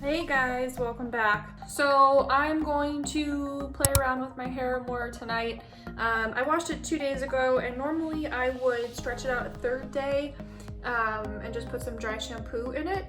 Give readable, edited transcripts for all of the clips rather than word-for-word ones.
Hey guys, welcome back. So I'm going to play around with my hair more tonight. I washed it 2 days ago, and normally I would stretch it out a third day and just put some dry shampoo in it.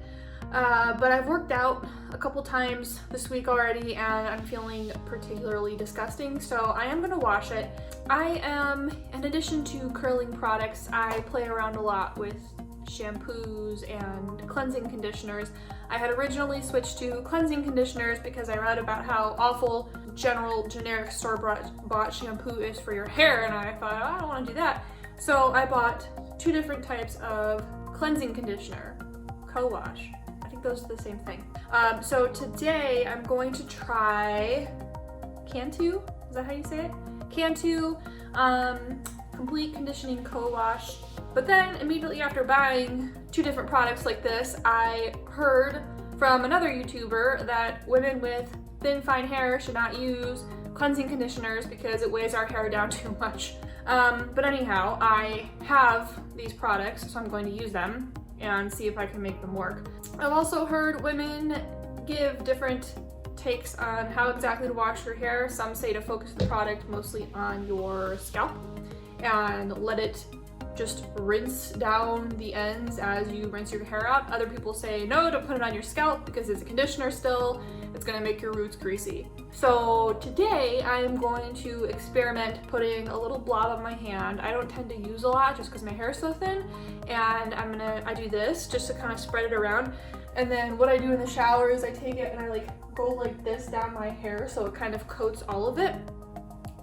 But I've worked out a couple times this week already and I'm feeling particularly disgusting, so I am gonna wash it. In addition to curling products, I play around a lot with shampoos and cleansing conditioners. I had originally switched to cleansing conditioners because I read about how awful generic store-bought shampoo is for your hair, and I thought, I don't want to do that. So I bought 2 different types of cleansing conditioner, co-wash. I think those are the same thing. So today I'm going to try Cantu, is that how you say it? Cantu Complete Conditioning Co-Wash. But then immediately after buying 2 different products like this, I heard from another YouTuber that women with thin, fine hair should not use cleansing conditioners because it weighs our hair down too much. But anyhow, I have these products, so I'm going to use them and see if I can make them work. I've also heard women give different takes on how exactly to wash your hair. Some say to focus the product mostly on your scalp and let it just rinse down the ends as you rinse your hair out. Other people say no, don't put it on your scalp because it's a conditioner still. It's gonna make your roots greasy. So today I'm going to experiment putting a little blob on my hand. I don't tend to use a lot just because my hair is so thin, and I do this just to kind of spread it around. And then what I do in the shower is I take it and I go like this down my hair so it kind of coats all of it.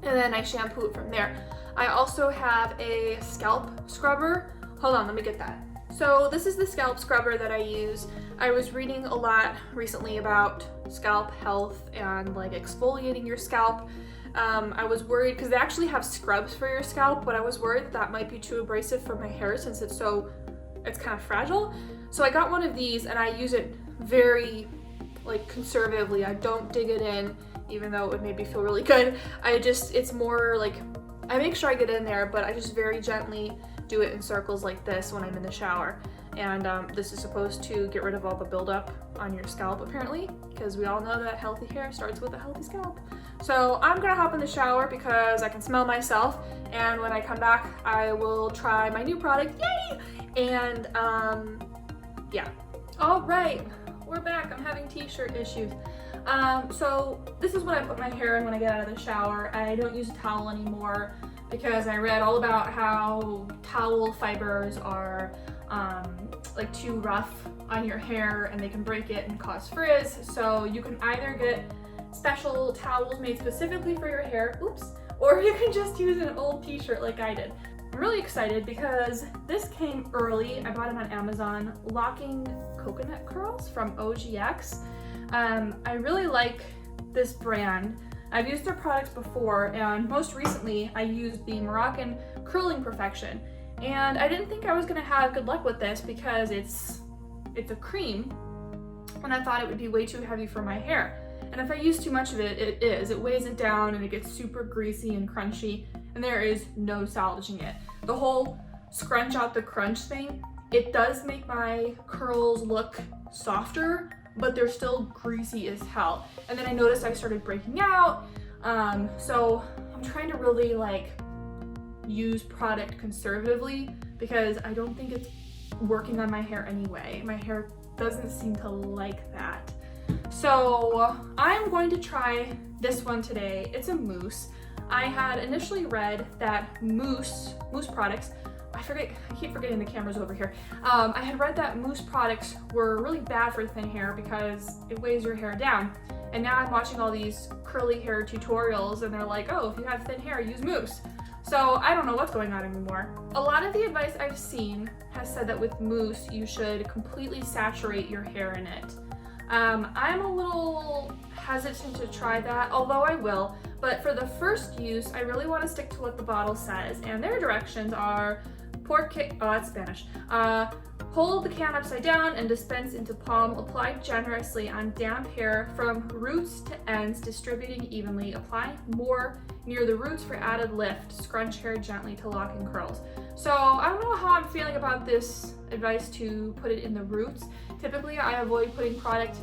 And then I shampoo it from there. I also have a scalp scrubber. Hold on, let me get that. So this is the scalp scrubber that I use. I was reading a lot recently about scalp health and like exfoliating your scalp. I was worried because they actually have scrubs for your scalp, but I was worried that might be too abrasive for my hair since it's kind of fragile. So I got one of these and I use it very conservatively. I don't dig it in, even though it would make me feel really good. It's more like, I make sure I get in there, but I just very gently do it in circles like this when I'm in the shower. And this is supposed to get rid of all the buildup on your scalp apparently, because we all know that healthy hair starts with a healthy scalp. So I'm gonna hop in the shower because I can smell myself, and when I come back I will try my new product, yay! And yeah. All right, we're back. I'm having t-shirt issues. So this is what I put my hair in when I get out of the shower. I don't use a towel anymore because I read all about how towel fibers are too rough on your hair and they can break it and cause frizz. So you can either get special towels made specifically for your hair, oops, or you can just use an old t-shirt like I did. I'm really excited because this came early. I bought it on Amazon, locking coconut curls from OGX. I really like this brand. I've used their products before, and most recently I used the Moroccan Curling Perfection. And I didn't think I was gonna have good luck with this because it's a cream, and I thought it would be way too heavy for my hair. And if I use too much of it, it weighs it down and it gets super greasy and crunchy, and there is no salvaging it. The whole scrunch out the crunch thing, it does make my curls look softer, but they're still greasy as hell. And then I noticed I started breaking out. So I'm trying to really use product conservatively because I don't think it's working on my hair anyway. My hair doesn't seem to like that. So I'm going to try this one today. It's a mousse. I had initially read that mousse products, I keep forgetting the camera's over here. I had read that mousse products were really bad for thin hair because it weighs your hair down. And now I'm watching all these curly hair tutorials and they're like, oh, if you have thin hair, use mousse. So I don't know what's going on anymore. A lot of the advice I've seen has said that with mousse, you should completely saturate your hair in it. I'm a little hesitant to try that, although I will. But for the first use, I really want to stick to what the bottle says. And their directions are that's Spanish. Hold the can upside down and dispense into palm. Apply generously on damp hair from roots to ends, distributing evenly. Apply more near the roots for added lift. Scrunch hair gently to lock in curls. So I don't know how I'm feeling about this advice to put it in the roots. Typically I avoid putting product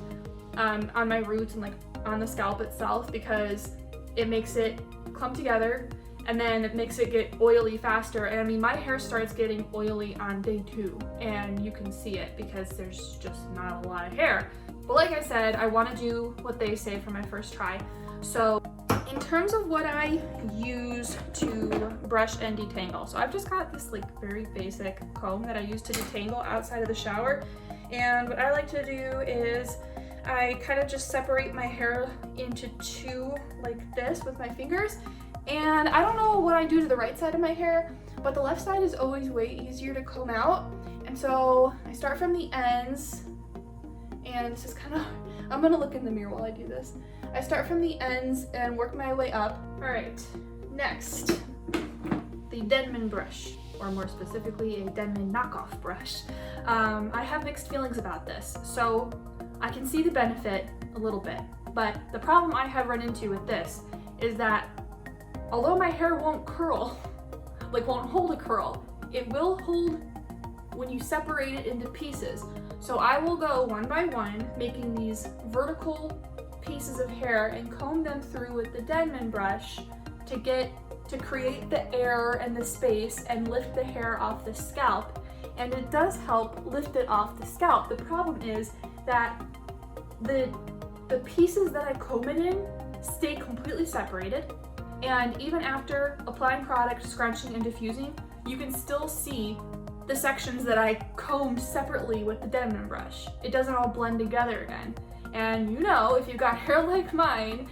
on my roots and like on the scalp itself, because it makes it clump together and then it makes it get oily faster. And I mean, my hair starts getting oily on day 2 and you can see it because there's just not a lot of hair. But like I said, I want to do what they say for my first try. So in terms of what I use to brush and detangle, so I've just got this like very basic comb that I use to detangle outside of the shower. And what I like to do is I kind of just separate my hair into 2 like this with my fingers. And I don't know what I do to the right side of my hair, but the left side is always way easier to comb out. And so I start from the ends, and this is kind of, I'm gonna look in the mirror while I do this. I start from the ends and work my way up. All right, next, the Denman brush, or more specifically, a Denman knockoff brush. I have mixed feelings about this. So I can see the benefit a little bit, but the problem I have run into with this is that although my hair won't curl, like won't hold a curl, it will hold when you separate it into pieces. So I will go one by one, making these vertical pieces of hair and comb them through with the Denman brush to create the air and the space and lift the hair off the scalp. And it does help lift it off the scalp. The problem is that the pieces that I comb it in stay completely separated. And even after applying product, scrunching, and diffusing, you can still see the sections that I combed separately with the Denman brush. It doesn't all blend together again. And you know, if you've got hair like mine,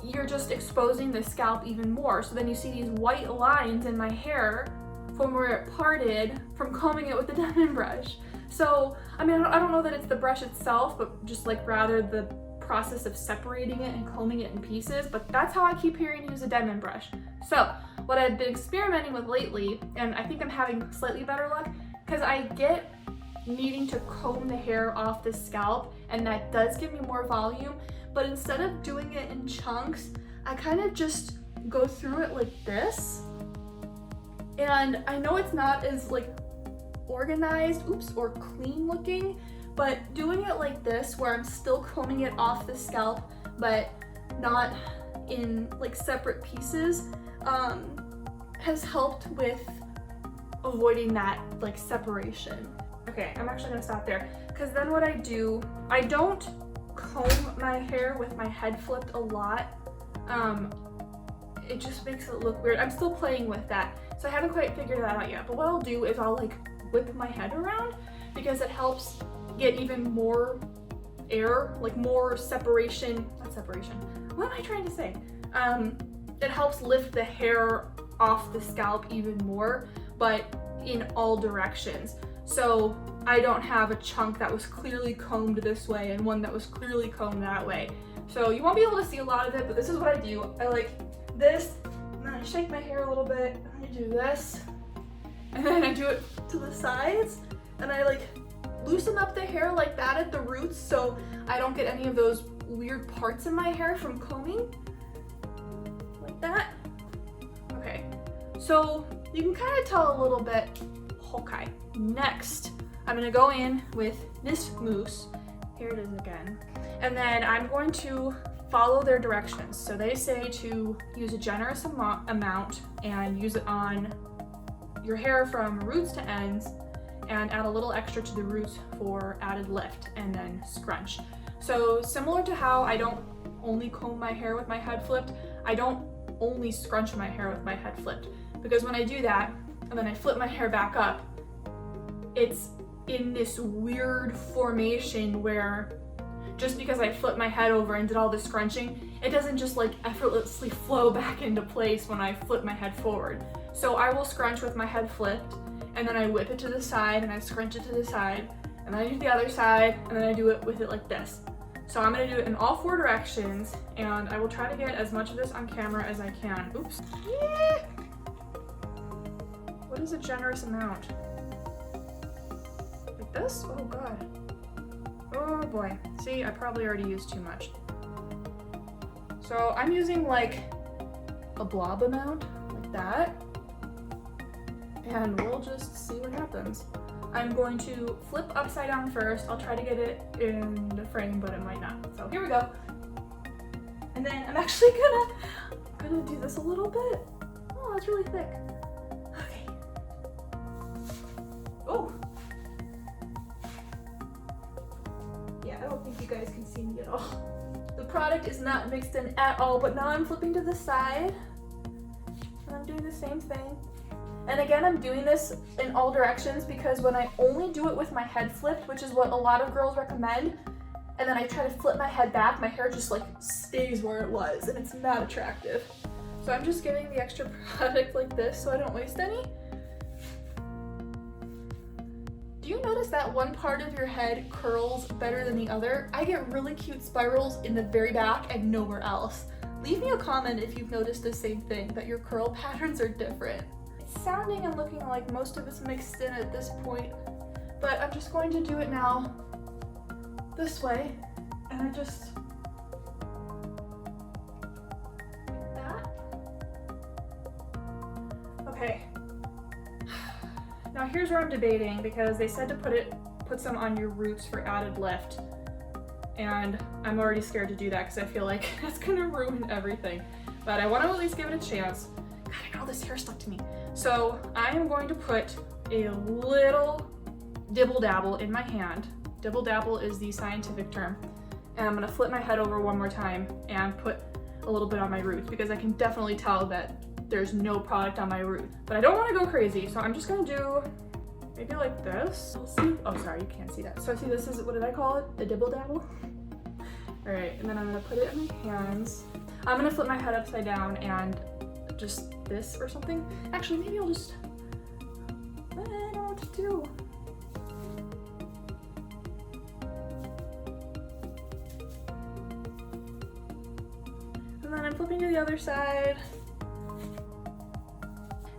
you're just exposing the scalp even more. So then you see these white lines in my hair from where it parted from combing it with the Denman brush. So, I mean, I don't know that it's the brush itself, but just like rather the process of separating it and combing it in pieces, but that's how I keep hearing to use a Denman brush. So what I've been experimenting with lately, and I think I'm having slightly better luck, because I get needing to comb the hair off the scalp, and that does give me more volume, but instead of doing it in chunks, I kind of just go through it like this. And I know it's not as like organized, or clean looking, but doing it like this, where I'm still combing it off the scalp, but not in like separate pieces, has helped with avoiding that like separation. Okay, I'm actually gonna stop there, because then what I do, I don't comb my hair with my head flipped a lot. It just makes it look weird. I'm still playing with that, so I haven't quite figured that out yet, but what I'll do is I'll like whip my head around, because it helps get even more air, like more separation, not separation, what am I trying to say? It helps lift the hair off the scalp even more, but in all directions. So I don't have a chunk that was clearly combed this way and one that was clearly combed that way. So you won't be able to see a lot of it, but this is what I do. I like this, and then I shake my hair a little bit, and I do this, and then I do it to the sides, and I like loosen up the hair like that at the roots so I don't get any of those weird parts in my hair from combing. Like that. Okay, so you can kind of tell a little bit. Okay, next I'm gonna go in with this Mousse. Here it is again. And then I'm going to follow their directions. So they say to use a generous amount and use it on your hair from roots to ends, and add a little extra to the roots for added lift, and then scrunch. So similar to how I don't only comb my hair with my head flipped, I don't only scrunch my hair with my head flipped, because when I do that and then I flip my hair back up, it's in this weird formation where just because I flipped my head over and did all the scrunching, it doesn't just like effortlessly flow back into place when I flip my head forward. So I will scrunch with my head flipped, and then I whip it to the side, and I scrunch it to the side, and then I do the other side, and then I do it with it like this. So I'm gonna do it in all 4 directions, and I will try to get as much of this on camera as I can. Oops. Yeah. What is a generous amount? Like this? Oh God. Oh boy. See, I probably already used too much. So I'm using like a blob amount, like that. And we'll just see what happens. I'm going to flip upside down first. I'll try to get it in the frame, but it might not. So here we go. And then I'm actually gonna do this a little bit. Oh, that's really thick. Okay. Oh. Yeah, I don't think you guys can see me at all. The product is not mixed in at all, but now I'm flipping to the side. And I'm doing the same thing. And again, I'm doing this in all directions because when I only do it with my head flipped, which is what a lot of girls recommend, and then I try to flip my head back, my hair just like stays where it was and it's not attractive. So I'm just giving the extra product like this so I don't waste any. Do you notice that one part of your head curls better than the other? I get really cute spirals in the very back and nowhere else. Leave me a comment if you've noticed the same thing, that your curl patterns are different. It's sounding and looking like most of it's mixed in at this point, but I'm just going to do it now this way, and I just like that. Okay. Now here's where I'm debating, because they said to put some on your roots for added lift, and I'm already scared to do that because I feel like it's gonna ruin everything. But I want to at least give it a chance. God, I got all this hair stuck to me. So I am going to put a little dibble dabble in my hand. Dibble dabble is the scientific term. And I'm gonna flip my head over one more time and put a little bit on my roots because I can definitely tell that there's no product on my root. But I don't want to go crazy, so I'm just gonna do maybe like this. Oh, sorry, you can't see that. So see, this is, what did I call it? The dibble dabble? All right, and then I'm gonna put it in my hands. I'm gonna flip my head upside down and just this or something. Actually, maybe I'll just, I don't know what to do. And then I'm flipping to the other side.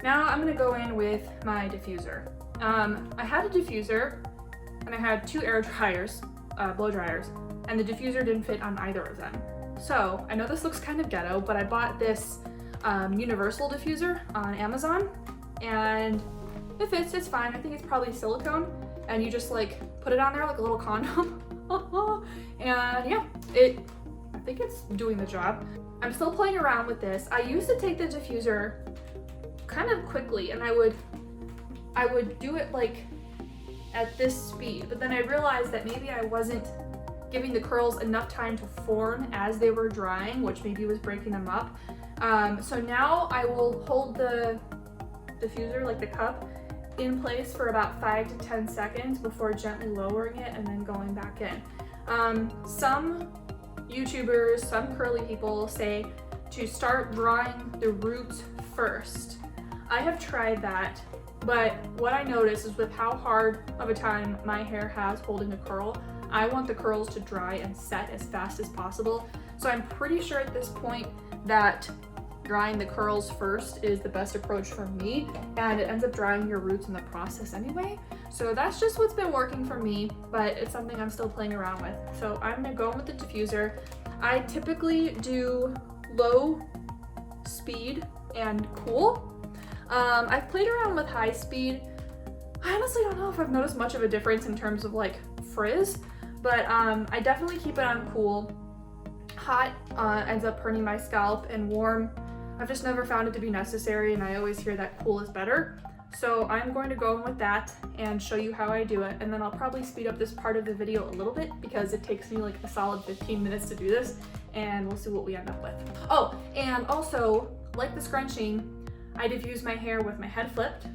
Now I'm gonna go in with my diffuser. I had a diffuser and I had two air dryers, blow dryers, and the diffuser didn't fit on either of them. So I know this looks kind of ghetto, but I bought this universal diffuser on Amazon, and it fits, it's fine. I think it's probably silicone, and you just like put it on there like a little condom. And yeah, I think it's doing the job. I'm still playing around with this. I used to take the diffuser kind of quickly, and I would do it like at this speed, but then I realized that maybe I wasn't giving the curls enough time to form as they were drying, which maybe was breaking them up. So now I will hold the diffuser, like the cup, in place for about 5 to 10 seconds before gently lowering it and then going back in. Some YouTubers, some curly people say to start drying the roots first. I have tried that, but what I noticed is with how hard of a time my hair has holding a curl, I want the curls to dry and set as fast as possible. So I'm pretty sure at this point that drying the curls first is the best approach for me, and it ends up drying your roots in the process anyway. So that's just what's been working for me, but it's something I'm still playing around with. So I'm gonna go in with the diffuser. I typically do low speed and cool. I've played around with high speed. I honestly don't know if I've noticed much of a difference in terms of like frizz, but I definitely keep it on cool. Hot ends up hurting my scalp, and warm, I've just never found it to be necessary, and I always hear that cool is better. So I'm going to go in with that and show you how I do it, and then I'll probably speed up this part of the video a little bit because it takes me like a solid 15 minutes to do this, and we'll see what we end up with. Oh, and also, like the scrunching, I diffuse my hair with my head flipped.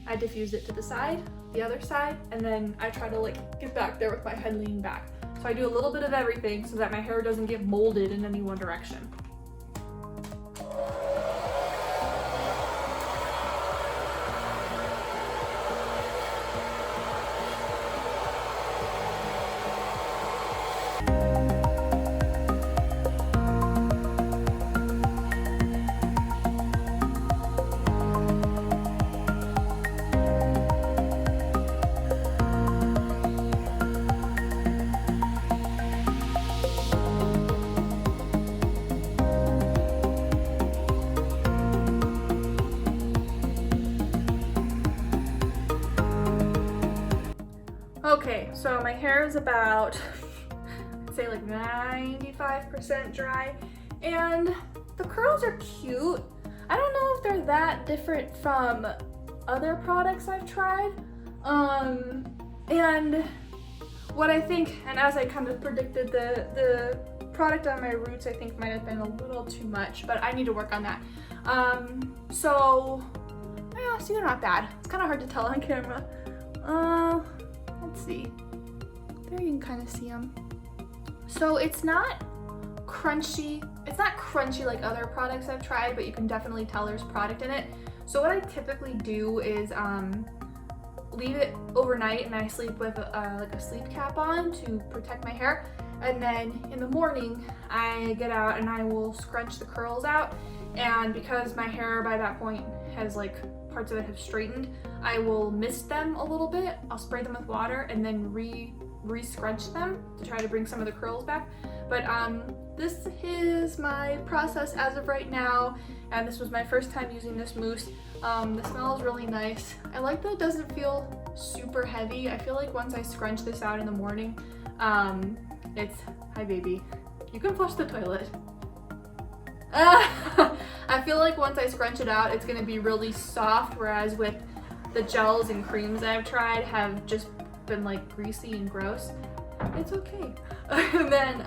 I diffuse it to the side, the other side, and then I try to like get back there with my head leaning back. So I do a little bit of everything so that my hair doesn't get molded in any one direction. my hair is about, I'd say like 95% dry, and the curls are cute. I don't know if they're that different from other products I've tried. And what I think, and as I kind of predicted, the product on my roots I think might have been a little too much, but I need to work on that. So yeah, see, they're not bad. It's kind of hard to tell on camera. Let's see. There you can kind of see them. So it's not crunchy. It's not crunchy like other products I've tried, but you can definitely tell there's product in it. So what I typically do is leave it overnight, and I sleep with like a sleep cap on to protect my hair. And then in the morning, I get out and I will scrunch the curls out. And because my hair by that point has like parts of it have straightened, I will mist them a little bit. I'll spray them with water and then re-scrunch them to try to bring some of the curls back. But this is my process as of right now, and this was my first time using this mousse. The smell is really nice. I like that it doesn't feel super heavy. I feel like once I scrunch this out in the morning, hi baby, you can flush the toilet. I feel like once I scrunch it out, it's gonna be really soft, whereas with the gels and creams I've tried have just been like greasy and gross. It's okay. And then,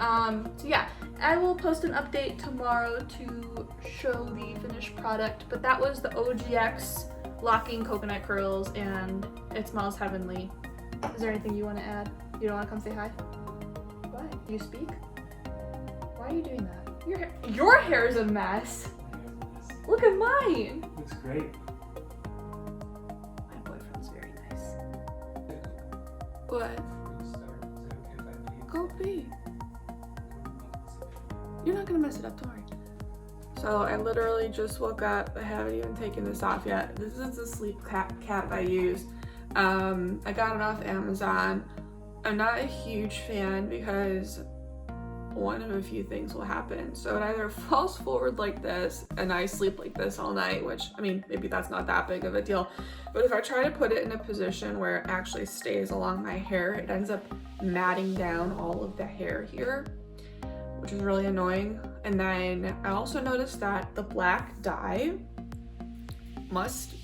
so yeah, I will post an update tomorrow to show the finished product, but that was the OGX locking coconut curls, and it smells heavenly. Is there anything you want to add? You don't want to come say hi? Why? Do you speak? Why are you doing that? Your hair is a mess. Look at mine. Looks great. My boyfriend's very nice. What? Go be. You're not gonna mess it up, don't worry. So I literally just woke up. I haven't even taken this off yet. This is the sleep cap I use. I got it off Amazon. I'm not a huge fan because one of a few things will happen. So it either falls forward like this and I sleep like this all night, which, I mean, maybe that's not that big of a deal. But if I try to put it in a position where it actually stays along my hair, it ends up matting down all of the hair here, which is really annoying. And then I also noticed that the black dye must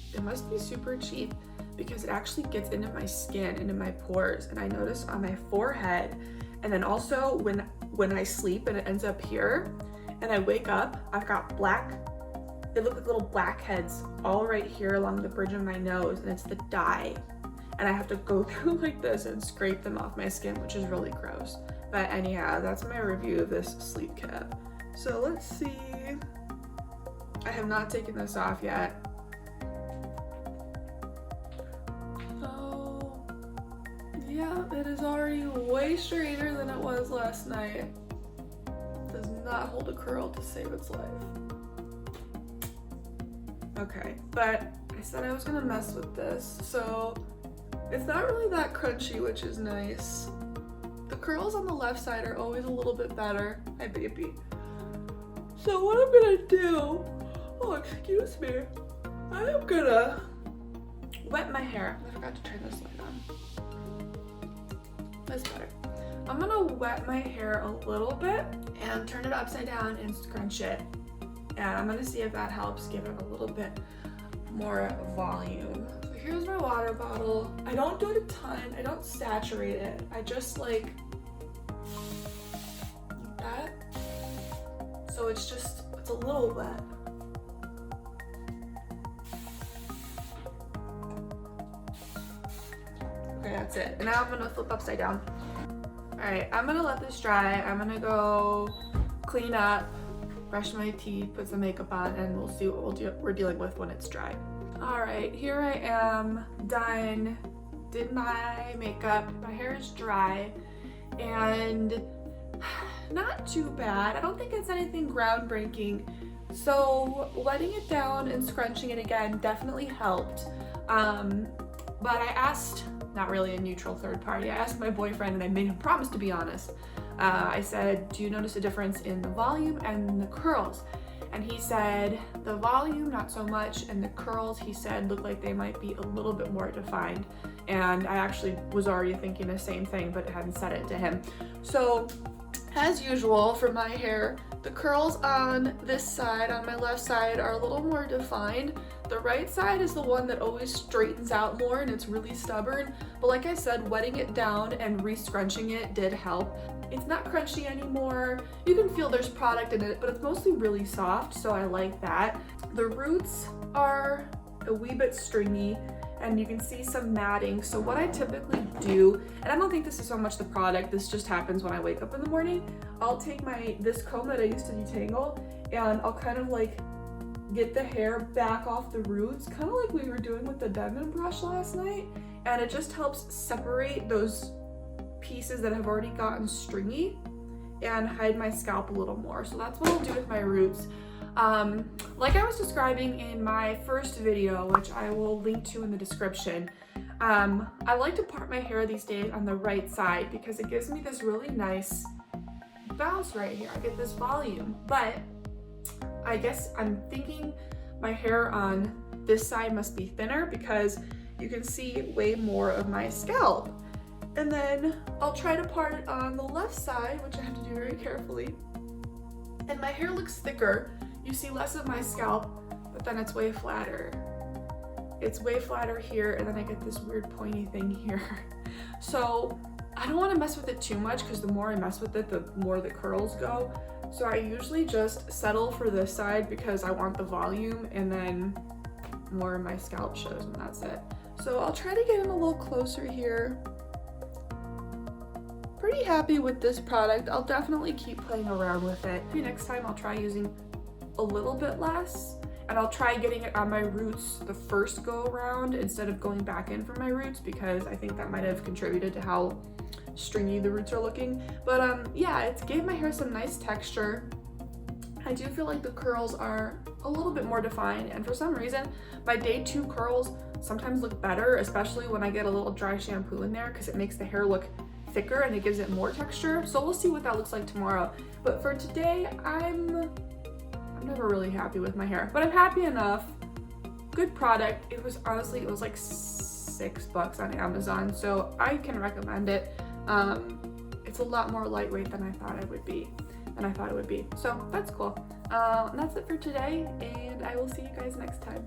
be super cheap because it actually gets into my skin, into my pores. And I noticed on my forehead, and then also when I sleep and it ends up here, and I wake up, I've got black, they look like little blackheads all right here along the bridge of my nose, and it's the dye. And I have to go through like this and scrape them off my skin, which is really gross. But anyhow, that's my review of this sleep cap. So let's see. I have not taken this off yet. So yeah, it is already way straighter than it was last night. Does not hold a curl to save its life. Okay, but I said I was gonna mess with this, so it's not really that crunchy, which is nice. The curls on the left side are always a little bit better. Hi, baby. So what I'm gonna do, oh, excuse me, I am gonna wet my hair. I forgot to turn this light on. That's better. I'm gonna wet my hair a little bit and turn it upside down and scrunch it. And I'm gonna see if that helps give it a little bit more volume. So here's my water bottle. I don't do it a ton, I don't saturate it. I just like that. So it's a little wet. Okay, that's it. And now I'm gonna flip upside down. All right, I'm gonna let this dry. I'm gonna go clean up, brush my teeth, put some makeup on, and we'll see what we're dealing with when it's dry. All right, here I am, done. Did my makeup. My hair is dry, and not too bad. I don't think it's anything groundbreaking. So letting it down and scrunching it again definitely helped. But I asked, not really a neutral third party, I asked my boyfriend and I made him promise to be honest. I said, do you notice a difference in the volume and the curls? and he said the volume not so much, and the curls he said look like they might be a little bit more defined. And I actually was already thinking the same thing, but hadn't said it to him. So as usual for my hair, the curls on this side, on my left side, are a little more defined. The right side is the one that always straightens out more and it's really stubborn. But like I said, wetting it down and re-scrunching it did help. It's not crunchy anymore. You can feel there's product in it, but it's mostly really soft, so I like that. The roots are a wee bit stringy, and you can see some matting. So what I typically do, and I don't think this is so much the product, this just happens when I wake up in the morning, I'll take this comb that I used to detangle, and I'll kind of like get the hair back off the roots, kind of like we were doing with the diamond brush last night, and it just helps separate those pieces that have already gotten stringy and hide my scalp a little more. So that's what I'll do with my roots. Like I was describing in my first video, which I will link to in the description, I like to part my hair these days on the right side because it gives me this really nice bounce right here. I get this volume, but I guess I'm thinking my hair on this side must be thinner because you can see way more of my scalp. And then I'll try to part it on the left side, which I have to do very carefully. And my hair looks thicker. You see less of my scalp, but then it's way flatter. It's way flatter here, and then I get this weird pointy thing here. So I don't want to mess with it too much because the more I mess with it, the more the curls go. So I usually just settle for this side because I want the volume, and then more of my scalp shows, and that's it. So I'll try to get in a little closer here. Pretty happy with this product. I'll definitely keep playing around with it. Maybe next time I'll try using a little bit less, and I'll try getting it on my roots the first go around instead of going back in for my roots, because I think that might have contributed to how stringy the roots are looking. But yeah, it gave my hair some nice texture. I do feel like the curls are a little bit more defined, and for some reason my day 2 curls sometimes look better, especially when I get a little dry shampoo in there, because it makes the hair look thicker and it gives it more texture. So we'll see what that looks like tomorrow. But for today, I'm never really happy with my hair, but I'm happy enough. Good product. It was honestly, it was like $6 on Amazon, so I can recommend it. It's a lot more lightweight than I thought it would be. So that's cool. And that's it for today, and I will see you guys next time.